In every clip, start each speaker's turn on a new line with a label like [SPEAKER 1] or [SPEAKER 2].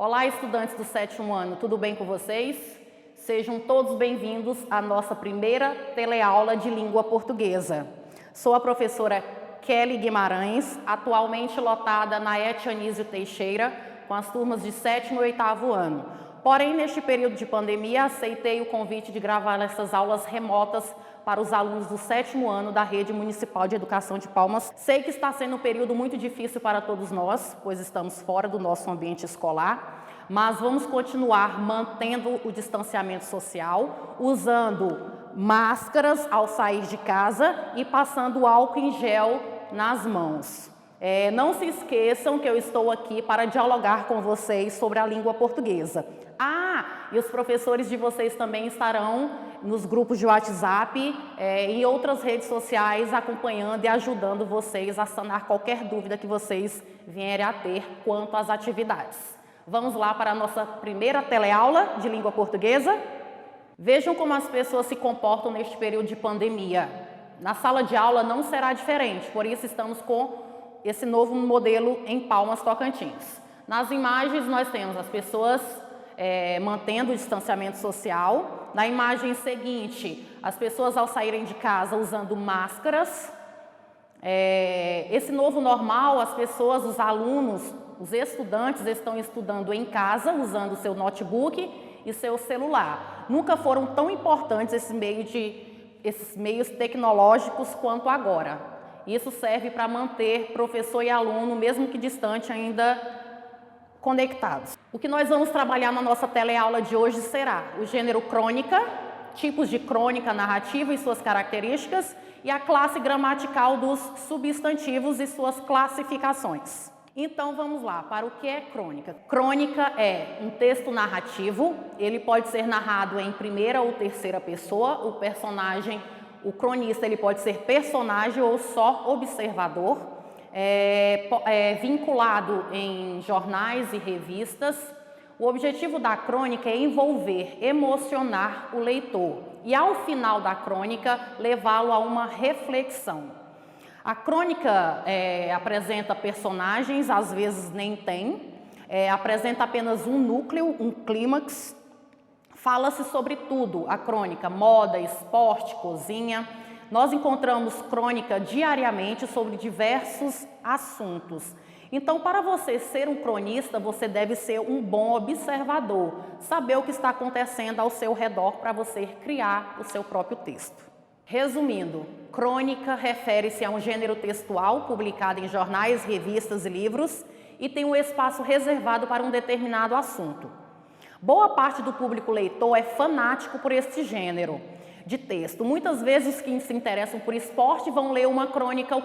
[SPEAKER 1] Olá, estudantes do 7º ano, tudo bem com vocês? Sejam todos bem-vindos à nossa primeira teleaula de língua portuguesa. Sou a professora Kelly Guimarães, atualmente lotada na ETE Anísio Teixeira, com as turmas de 7º e 8º ano. Porém, neste período de pandemia, aceitei o convite de gravar essas aulas remotas para os alunos do 7º ano da Rede Municipal de Educação de Palmas. Sei que está sendo um período muito difícil para todos nós, pois estamos fora do nosso ambiente escolar, mas vamos continuar mantendo o distanciamento social, usando máscaras ao sair de casa e passando álcool em gel nas mãos. Não se esqueçam que eu estou aqui para dialogar com vocês sobre a língua portuguesa. E os professores de vocês também estarão nos grupos de WhatsApp e outras redes sociais acompanhando e ajudando vocês a sanar qualquer dúvida que vocês vierem a ter quanto às atividades. Vamos lá para a nossa primeira teleaula de língua portuguesa? Vejam como as pessoas se comportam neste período de pandemia. Na sala de aula não será diferente, por isso estamos com esse novo modelo em Palmas, Tocantins. Nas imagens nós temos as pessoas mantendo o distanciamento social. Na imagem seguinte, as pessoas ao saírem de casa usando máscaras. Esse novo normal, as pessoas, os alunos, os estudantes estão estudando em casa, usando o seu notebook e seu celular. Nunca foram tão importantes esses meios tecnológicos quanto agora. Isso serve para manter professor e aluno, mesmo que distante, ainda conectados. O que nós vamos trabalhar na nossa teleaula de hoje será o gênero crônica, tipos de crônica narrativa e suas características, e a classe gramatical dos substantivos e suas classificações. Então vamos lá, para o que é crônica? Crônica é um texto narrativo, ele pode ser narrado em primeira ou terceira pessoa, o cronista ele pode ser personagem ou só observador, vinculado em jornais e revistas. O objetivo da crônica é envolver, emocionar o leitor e, ao final da crônica, levá-lo a uma reflexão. A crônica apresenta personagens, às vezes nem tem, apresenta apenas um núcleo, um clímax. Fala-se sobre tudo, a crônica, moda, esporte, cozinha. Nós encontramos crônica diariamente sobre diversos assuntos. Então, para você ser um cronista, você deve ser um bom observador, saber o que está acontecendo ao seu redor para você criar o seu próprio texto. Resumindo, crônica refere-se a um gênero textual publicado em jornais, revistas e livros e tem um espaço reservado para um determinado assunto. Boa parte do público leitor é fanático por este gênero de texto. Muitas vezes quem se interessam por esporte vão ler uma crônica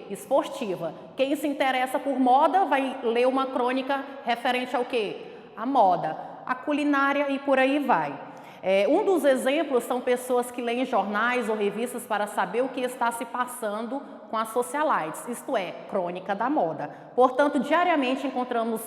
[SPEAKER 1] esportiva. Quem se interessa por moda vai ler uma crônica referente ao a moda, a culinária e por aí vai. Um dos exemplos são pessoas que leem jornais ou revistas para saber o que está se passando com as socialites, isto é, crônica da moda. Portanto, diariamente encontramos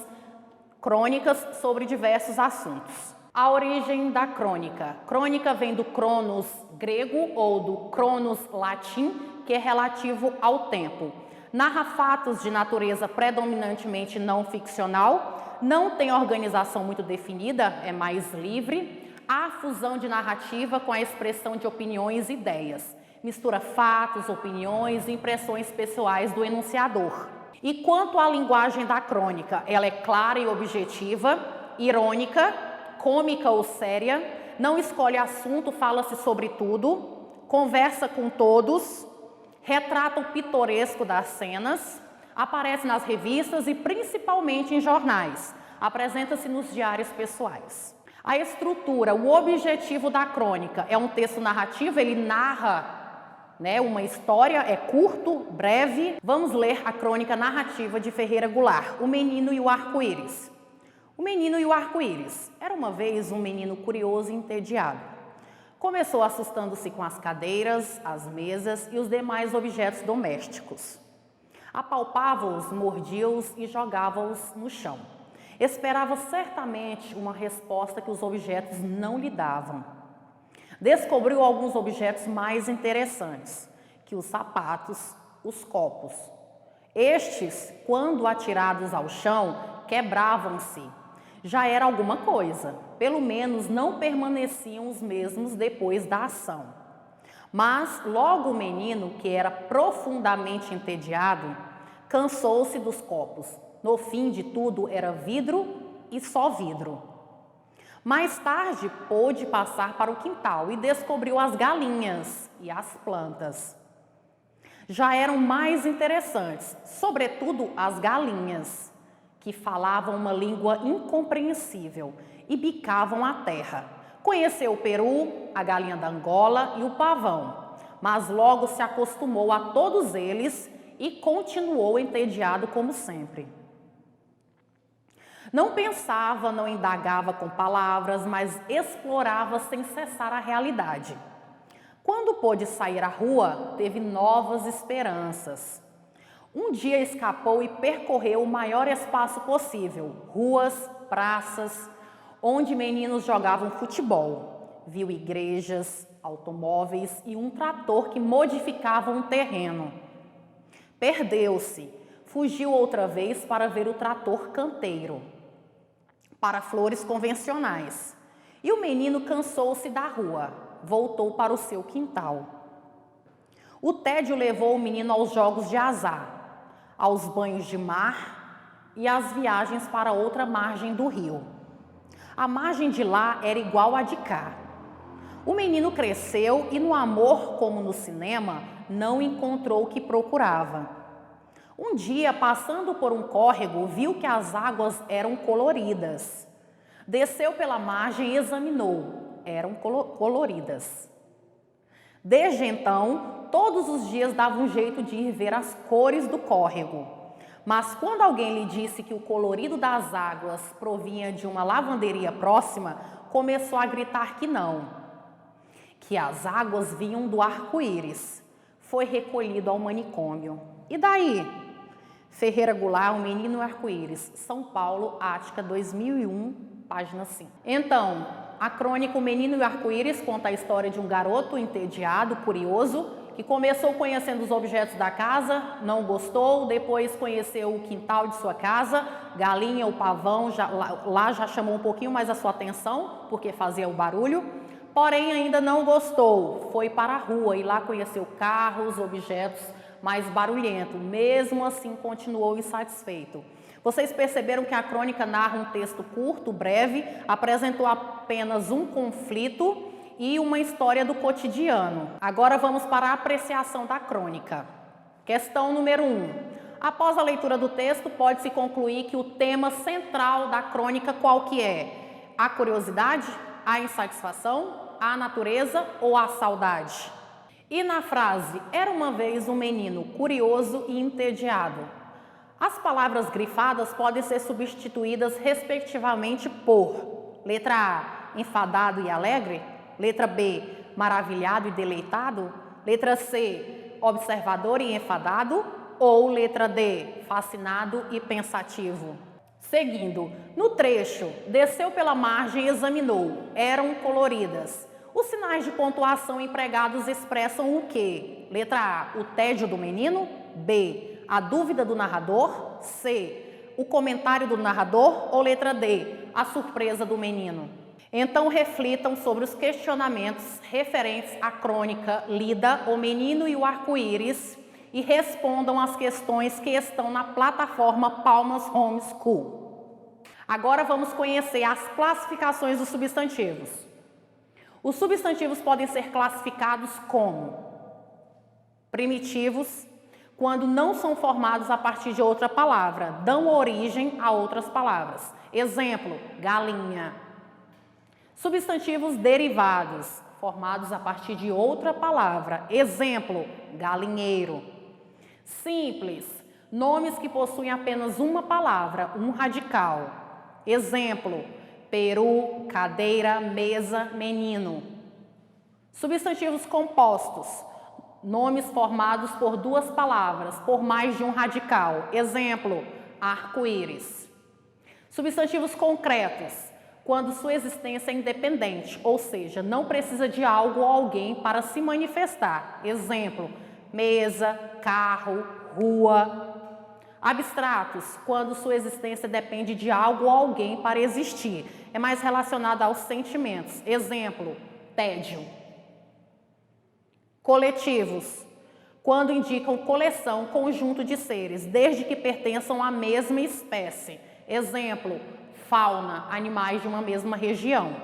[SPEAKER 1] crônicas sobre diversos assuntos. A origem da crônica. Crônica vem do cronos grego ou do cronos latim, que é relativo ao tempo. Narra fatos de natureza predominantemente não ficcional, não tem organização muito definida, é mais livre. Há fusão de narrativa com a expressão de opiniões e ideias. Mistura fatos, opiniões e impressões pessoais do enunciador. E quanto à linguagem da crônica, ela é clara e objetiva, irônica, cômica ou séria, não escolhe assunto, fala-se sobre tudo, conversa com todos, retrata o pitoresco das cenas, aparece nas revistas e principalmente em jornais, apresenta-se nos diários pessoais. A estrutura, o objetivo da crônica é um texto narrativo, ele narra uma história, é curto, breve. Vamos ler a crônica narrativa de Ferreira Goulart, O Menino e o Arco-Íris. O menino e o arco-íris. Era uma vez um menino curioso e entediado. Começou assustando-se com as cadeiras, as mesas e os demais objetos domésticos. Apalpava-os, mordia-os e jogava-os no chão. Esperava certamente uma resposta que os objetos não lhe davam. Descobriu alguns objetos mais interessantes, que os sapatos, os copos. Estes, quando atirados ao chão, quebravam-se. Já era alguma coisa, pelo menos não permaneciam os mesmos depois da ação. Mas logo o menino, que era profundamente entediado, cansou-se dos copos. No fim de tudo era vidro e só vidro. Mais tarde pôde passar para o quintal e descobriu as galinhas e as plantas. Já eram mais interessantes, sobretudo as galinhas, que falavam uma língua incompreensível e bicavam a terra. Conheceu o peru, a galinha da Angola e o pavão, mas logo se acostumou a todos eles e continuou entediado como sempre. Não pensava, não indagava com palavras, mas explorava sem cessar a realidade. Quando pôde sair à rua, teve novas esperanças. Um dia escapou e percorreu o maior espaço possível, ruas, praças, onde meninos jogavam futebol. Viu igrejas, automóveis e um trator que modificava um terreno. Perdeu-se, fugiu outra vez para ver o trator canteiro, para flores convencionais. E o menino cansou-se da rua. Voltou para o seu quintal. O tédio levou o menino aos jogos de azar, aos banhos de mar e às viagens para outra margem do rio. A margem de lá era igual à de cá. O menino cresceu e no amor, como no cinema, não encontrou o que procurava. Um dia, passando por um córrego, viu que as águas eram coloridas. Desceu pela margem e examinou. Eram coloridas. Desde então, todos os dias dava um jeito de ir ver as cores do córrego. Mas quando alguém lhe disse que o colorido das águas provinha de uma lavanderia próxima, começou a gritar que não, que as águas vinham do arco-íris. Foi recolhido ao manicômio. E daí? Ferreira Goulart, O Menino Arco-Íris, São Paulo, Ática, 2001, página 5. Então, a crônica O Menino e o Arco-Íris conta a história de um garoto entediado, curioso, que começou conhecendo os objetos da casa, não gostou, depois conheceu o quintal de sua casa, galinha, o pavão, lá já chamou um pouquinho mais a sua atenção, porque fazia o barulho, porém ainda não gostou, foi para a rua e lá conheceu carros, objetos mais barulhentos, mesmo assim continuou insatisfeito. Vocês perceberam que a crônica narra um texto curto, breve, apresentou apenas um conflito e uma história do cotidiano. Agora vamos para a apreciação da crônica. Questão número 1. Após a leitura do texto, pode-se concluir que o tema central da crônica qual que é? A curiosidade, a insatisfação, a natureza ou a saudade? E na frase, era uma vez um menino curioso e entediado. As palavras grifadas podem ser substituídas respectivamente por letra A, enfadado e alegre, letra B, maravilhado e deleitado, letra C, observador e enfadado, ou letra D, fascinado e pensativo. Seguindo, no trecho, desceu pela margem e examinou, eram coloridas. Os sinais de pontuação empregados expressam o quê? Letra A, o tédio do menino, B, a dúvida do narrador, C, o comentário do narrador ou letra D, a surpresa do menino. Então reflitam sobre os questionamentos referentes à crônica lida O Menino e o Arco-Íris e respondam às questões que estão na plataforma Palmas Home School. Agora vamos conhecer as classificações dos substantivos. Os substantivos podem ser classificados como primitivos, quando não são formados a partir de outra palavra, dão origem a outras palavras. Exemplo, galinha. Substantivos derivados, formados a partir de outra palavra. Exemplo, galinheiro. Simples, nomes que possuem apenas uma palavra, um radical. Exemplo, peru, cadeira, mesa, menino. Substantivos compostos, nomes formados por duas palavras, por mais de um radical. Exemplo, arco-íris. Substantivos concretos, quando sua existência é independente, ou seja, não precisa de algo ou alguém para se manifestar. Exemplo, mesa, carro, rua. Abstratos, quando sua existência depende de algo ou alguém para existir. É mais relacionado aos sentimentos. Exemplo, tédio. Coletivos, quando indicam coleção, conjunto de seres, desde que pertençam à mesma espécie. Exemplo, fauna, animais de uma mesma região.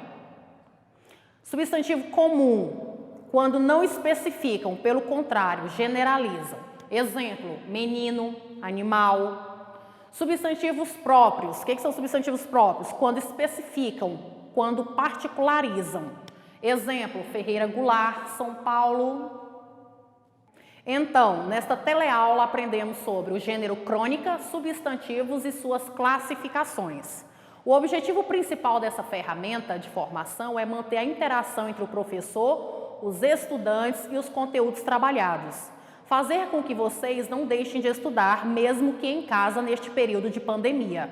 [SPEAKER 1] Substantivo comum, quando não especificam, pelo contrário, generalizam. Exemplo, menino, animal. Substantivos próprios. O que são substantivos próprios? Quando especificam, quando particularizam. Exemplo, Ferreira Goulart, São Paulo. Então, nesta teleaula aprendemos sobre o gênero crônica, substantivos e suas classificações. O objetivo principal dessa ferramenta de formação é manter a interação entre o professor, os estudantes e os conteúdos trabalhados. Fazer com que vocês não deixem de estudar, mesmo que em casa, neste período de pandemia.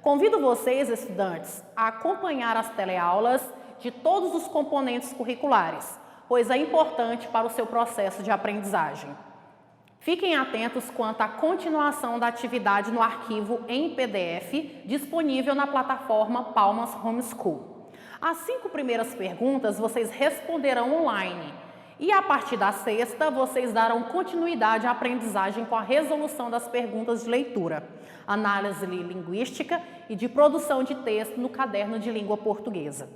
[SPEAKER 1] Convido vocês, estudantes, a acompanhar as teleaulas de todos os componentes curriculares, pois é importante para o seu processo de aprendizagem. Fiquem atentos quanto à continuação da atividade no arquivo em PDF, disponível na plataforma Palmas Homeschool. As 5 primeiras perguntas vocês responderão online e, a partir da 6ª, vocês darão continuidade à aprendizagem com a resolução das perguntas de leitura, análise linguística e de produção de texto no caderno de língua portuguesa.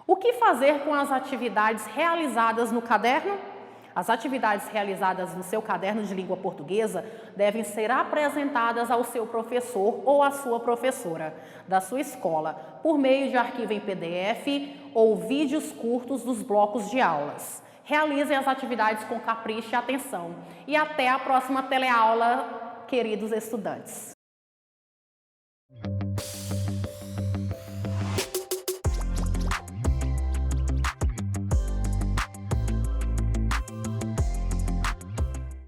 [SPEAKER 1] O que fazer com as atividades realizadas no caderno? As atividades realizadas no seu caderno de língua portuguesa devem ser apresentadas ao seu professor ou à sua professora da sua escola, por meio de arquivo em PDF ou vídeos curtos dos blocos de aulas. Realizem as atividades com capricho e atenção. E até a próxima teleaula, queridos estudantes.